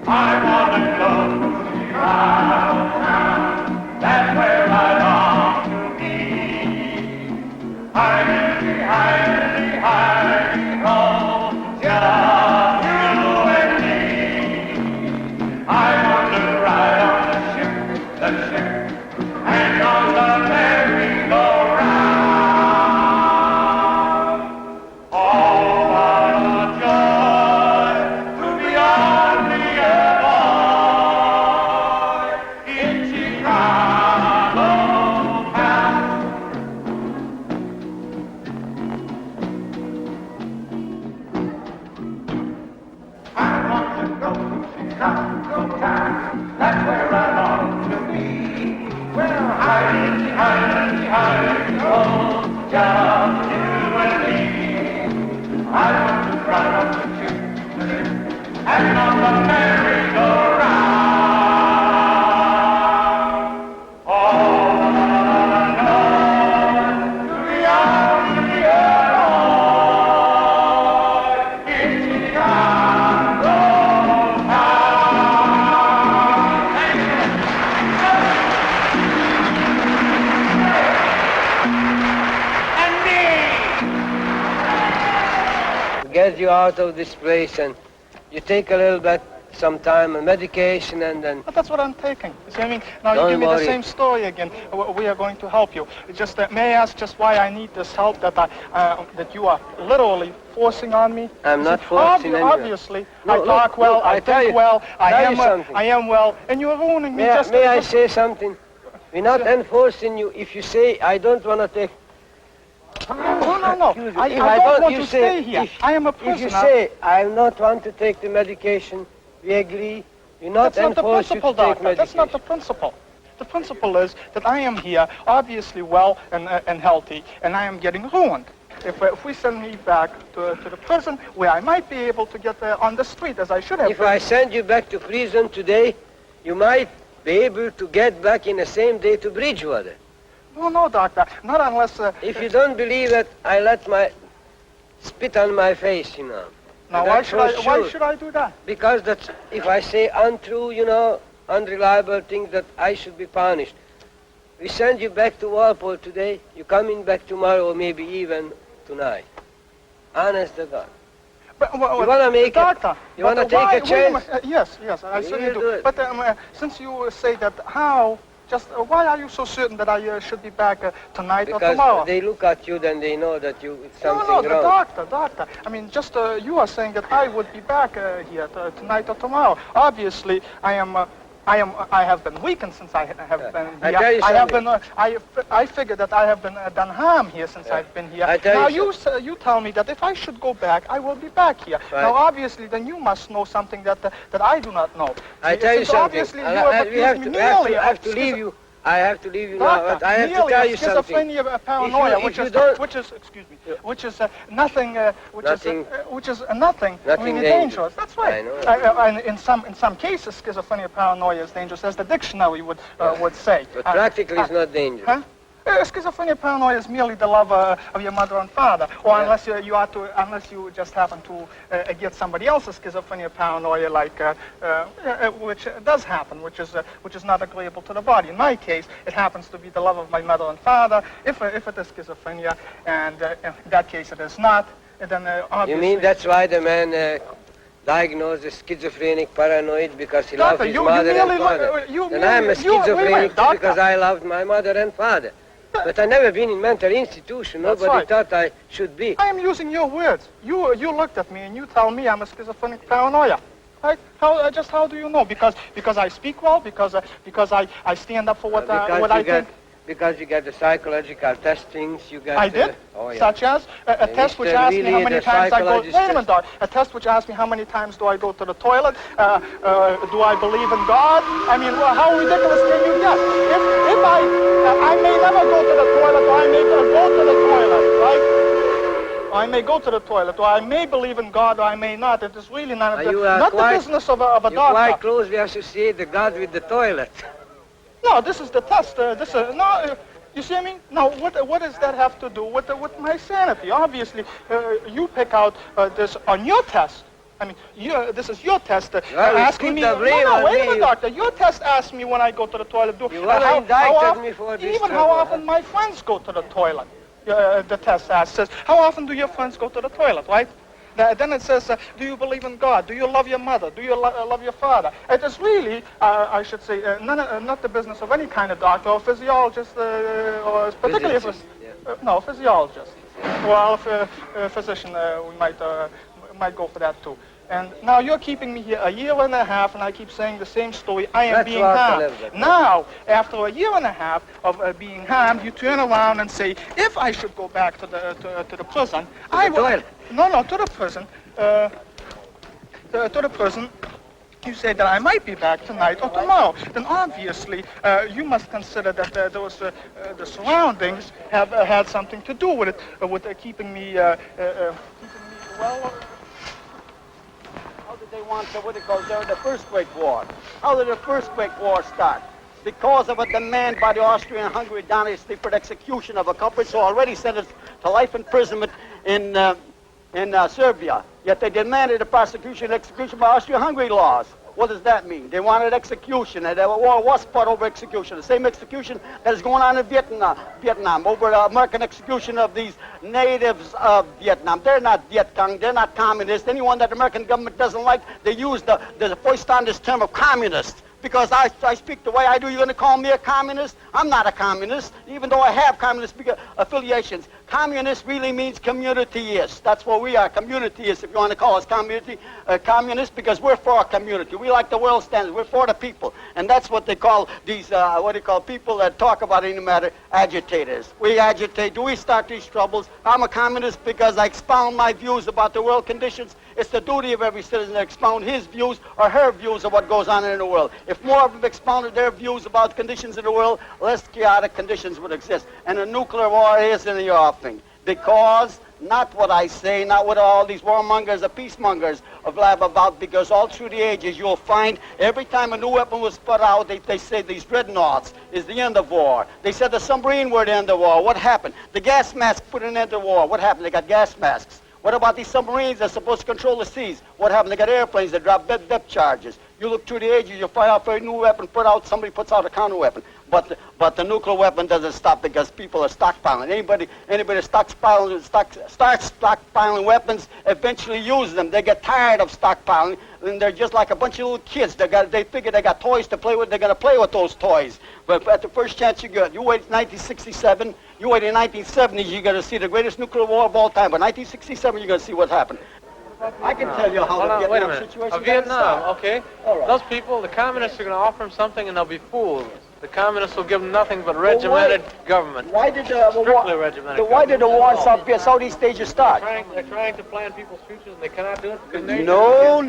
I want to go downtown. That's where I long to be. Hidey, hidey, hidey, ho, just you and me. I want to ride on the ship, and on the merry-go-round. Oh, what a joy to be on the boy in Chicago town. I want to go to Chicago town. That's where I long to be. Well, hidey, hidey, hidey, oh, just you and me. I want to ride on the ship, and on the merry-go-round. Oh, what a joy to be on the boy in Chicago town. Thank you. And me. Get you out of this place, and you take a little bit, some time, and medication, and then... But that's what I'm taking. You see, I mean, now Don't you give me worry. the same story again. We are going to help you. Just may I ask just why I need this help that that you are literally forcing on me? I'm You not see, forcing anyone. Obviously, No, I look, talk well, look, I tell think you- well, tell you something. I am well, and you are ruining me. May I say something? We're not enforcing you. If you say, I don't want to take... No. Excuse me. I If don't want you to say- stay here. if- I am a If prisoner. you say, I not want to take the medication, we agree. We're not That's not the enforce you to principle, take doctor. medication. That's not the principle. The principle is that I am here, obviously well and healthy, and I am getting ruined. If we send me back to the prison, where I might be able to get on the street as I should have If been. I send you back to prison today, you might be able to get back in the same day to Bridgewater. No, doctor. Not unless... If you don't believe it, I let my spit on my face, you know. Now, That's for why sure. should I do that? Because that's, if I say untrue, you know, unreliable things, that I should be punished. We send you back to Walpole today. You coming back tomorrow, or maybe even tonight. Honest to God. But, You wanna make it- doctor, you wanna but take why- a chance? Yes, I You certainly will do. do it. But since you say that, why are you so certain that I should be back tonight or tomorrow? Because they look at you, then they know that it's something No, the wrong. doctor. I mean, just you are saying that I would be back here tonight or tomorrow. Obviously, I have been weakened since I have been I here. tell you I have something. been. I figure that I have been done harm here since I've been here. I tell Now you you tell me that if I should go back, I will be back here. Right. Now, obviously, then you must know something that I do not know. I See, tell you since something. Obviously, you I have accused me merely I have to of leave you. I have to leave you now. Doctor, But I have to merely tell of you something. schizophrenia, paranoia, if you don't- which is nothing, Nothing. which is nothing. I Nothing mean, dangerous. dangerous. That's right. I know. And in some cases, schizophrenia, paranoia is dangerous, as the dictionary would say. But practically it's not dangerous. Huh? Schizophrenia, paranoia is merely the love of your mother and father, or Yeah. unless you just happen to get somebody else's schizophrenia, paranoia, like which does happen, which is not agreeable to the body. In my case, it happens to be the love of my mother and father. If it is schizophrenia, and in that case it is not, then obviously. You mean that's why the man diagnosed as schizophrenic paranoid because he loved Doctor, his you mother and merely father? you And I'm a merely- you- wait, schizophrenic doctor. because I loved my mother and father. But I never been in mental institution. That's Nobody right. thought I should be. I am using your words. You looked at me and you tell me I'm a schizophrenic paranoia. Right? How do you know? Because I speak well. Because I stand up for what I think. Because you got the psychological testings, you got... I did, oh, yeah. such as a test which Mr. asked me how Really, many the times I go. psychologist Wait a minute, Doc. A test which asked me how many times do I go to the toilet? Do I believe in God? I mean, well, how ridiculous can you get? If I may never go to the toilet, or I may go to the toilet, right? Or I may go to the toilet, or I may believe in God, or I may not. It is really not the business of a You doctor. quite closely associate the God with the toilet. No, this is the test. You see what I mean? Now, what does that have to do with my sanity? Obviously, you pick out this on your test. I mean, this is your test asking me. No, wait a minute, doctor. Your test asks me when I go to the toilet. You indicted me for this. Even how often my friends go to the toilet. The test says, how often do your friends go to the toilet, right? Then it says, do you believe in God? Do you love your mother? Do you love your father? It is really, I should say, not the business of any kind of doctor or physiologist, or particularly if it's, no, physiologist. Well, physician, we might go for that too. And now you're keeping me here a year and a half, and I keep saying the same story. I am being harmed. Now, after a year and a half of being harmed, you turn around and say, if I should go back to the prison, I will. No, to the prison. To the prison. You say that I might be back tonight or tomorrow. Then obviously you must consider that the surroundings have had something to do with it, with keeping me well. How did they want during the First Great War? How did the First Great War start? Because of a demand by the Austrian-Hungary dynasty for the execution of a culprit, so already sentenced to life imprisonment in Serbia. Yet they demanded the prosecution and execution by Austria-Hungary laws. What does that mean? They wanted execution, and the war was fought over execution. The same execution that is going on in Vietnam over the American execution of these natives of Vietnam. They're not Viet Cong, they're not communists. Anyone that the American government doesn't like, they use the foist on this term of communist. Because I speak the way I do, you're going to call me a communist? I'm not a communist, even though I have communist affiliations. Communist really means communityist. That's what we are, communityist, if you want to call us communist, because we're for a community. We like the world standards. We're for the people. And that's what they call these, people that talk about any matter, agitators. We agitate. Do we start these troubles? I'm a communist because I expound my views about the world conditions. It's the duty of every citizen to expound his views or her views of what goes on in the world. If more of them expounded their views about conditions in the world, less chaotic conditions would exist. And a nuclear war is in the offing. Because, not what I say, not what all these warmongers or peacemongers blab about, because all through the ages you'll find every time a new weapon was put out, they say these dreadnoughts is the end of war. They said the submarine were the end of war. What happened? The gas masks put an end to war. What happened? They got gas masks. What about these submarines that are supposed to control the seas? What happened? They got airplanes that drop depth charges. You look through the ages, you find out for a new weapon put out, somebody puts out a counter weapon. But the nuclear weapon doesn't stop because people are stockpiling. Anybody starts stockpiling weapons eventually uses them. They get tired of stockpiling, and they're just like a bunch of little kids. They figure they got toys to play with. They're going to play with those toys. But at the first chance you get, you wait 1967, you wait in 1970s, you're going to see the greatest nuclear war of all time. But 1967, you're going to see what happened. I can tell you how the Vietnam situation Vietnam, okay. All right. Those people, the communists are going to offer them something and they'll be fooled. The communists will give them nothing but regimented government. Why did Strictly regimented the war in Southeast Asia start? They're trying to plan people's futures and they cannot do it because they No.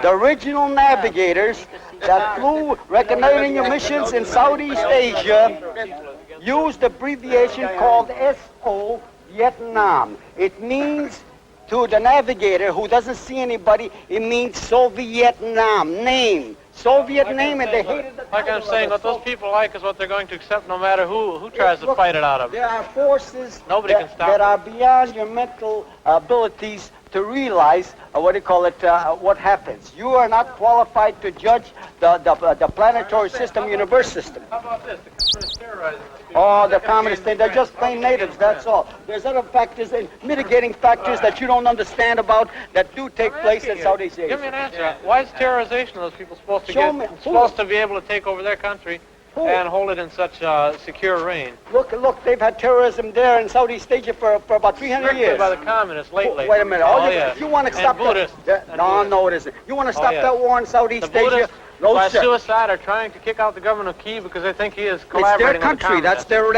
The original navigators that flew reconnoitering missions in Southeast Asia used the abbreviation called SO Vietnam. It means, to the navigator who doesn't see anybody, it means Soviet name. Soviet name, and they hated the Like I'm saying, what those people like is what they're going to accept no matter who tries to fight it out of them. There are forces Nobody can stop that are beyond your mental abilities to realize what happens. You are not qualified to judge the planetary system, universe system. How about this? The communists terrorizing us. Oh, the communists, they're just plain natives, that's all. There's other factors and mitigating factors that you don't understand about that do take place in Southeast Asia. Give me an answer. Why is terrorization of those people supposed to be able to take over their country and hold it in such secure reign? Look, they've had terrorism there in Southeast Asia for about 300 Strictly years. by the communists lately. Wait a minute. Yes. You want to stop Buddhists. No, it isn't. You want to stop yes. that war in Southeast The Asia? Buddhists, No, by sir. suicide, are trying to kick out the government of Kiev because they think he is It's collaborating their with the country. That's their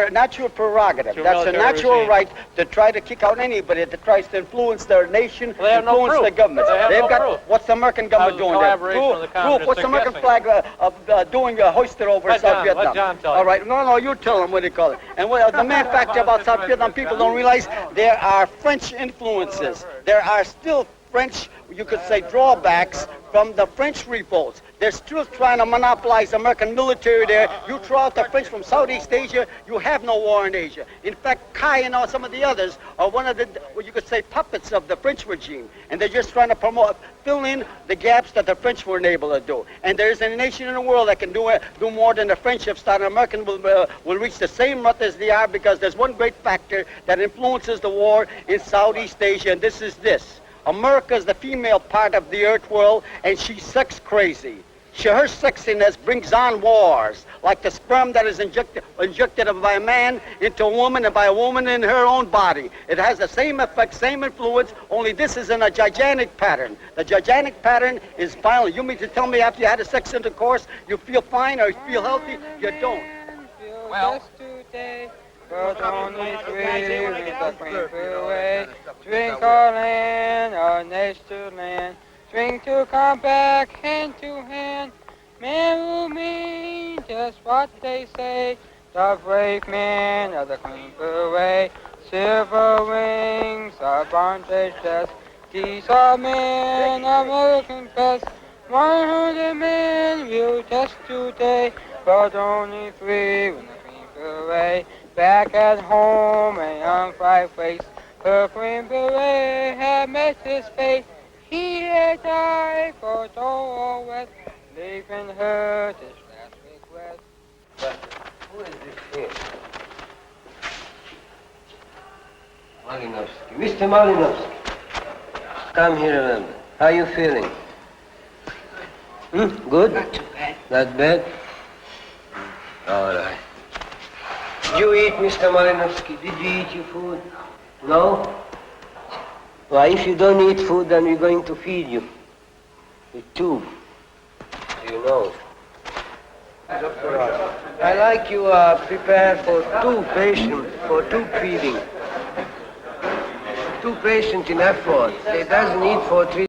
natural prerogative. It's That's a military natural regime. right to try to kick out anybody that tries to influence their nation, Well, they have no influence proof. the government. They have They've no got proof. what's the American government How's the doing there? collaboration with the Proof. communists? What's the They're American guessing. flag doing hoisted over Let South John- Vietnam? let John tell you. All right. No, you tell them what they call it. And the main factor about South Vietnam, people don't realize there are French influences. There are still French you could say, drawbacks from the French revolts. They're still trying to monopolize the American military there. You throw out the French from Southeast Asia, you have no war in Asia. In fact, Kai and all some of the others are one of the, what you could say, puppets of the French regime. And they're just trying to fill in the gaps that the French weren't able to do. And there isn't a nation in the world that can do more than the French have started. American will reach the same rut as they are, because there's one great factor that influences the war in Southeast Asia, and this is this. America is the female part of the earth world, and she's sex crazy. Her sexiness brings on wars, like the sperm that is injected by a man into a woman and by a woman in her own body. It has the same effect, same influence, only this is in a gigantic pattern. The gigantic pattern is violent. You mean to tell me after you had a sex intercourse, you feel fine or you feel healthy? You don't. Well, but only three with the cream away. Drink our land, our next to land. Drink to come back hand to hand. Men will mean just what they say. The brave men of the cream away. Silver wings are on their chest. These are men, American best. 100 men will test today, but only three with the cream away. Back at home, a young fried face, her cream beret had met his fate. He had died for all west, leaving her this last request. But who is this here? Malinowski. Mr. Malinowski, come here a minute. How are you feeling? Good? Not too bad. Not bad? All right. Did you eat, Mr. Malinowski? Did you eat your food? No? Well, if you don't eat food, then we're going to feed you with tube. You know. I like you prepared for two patients, for tube feeding. Two patients in effort. They doesn't eat for 3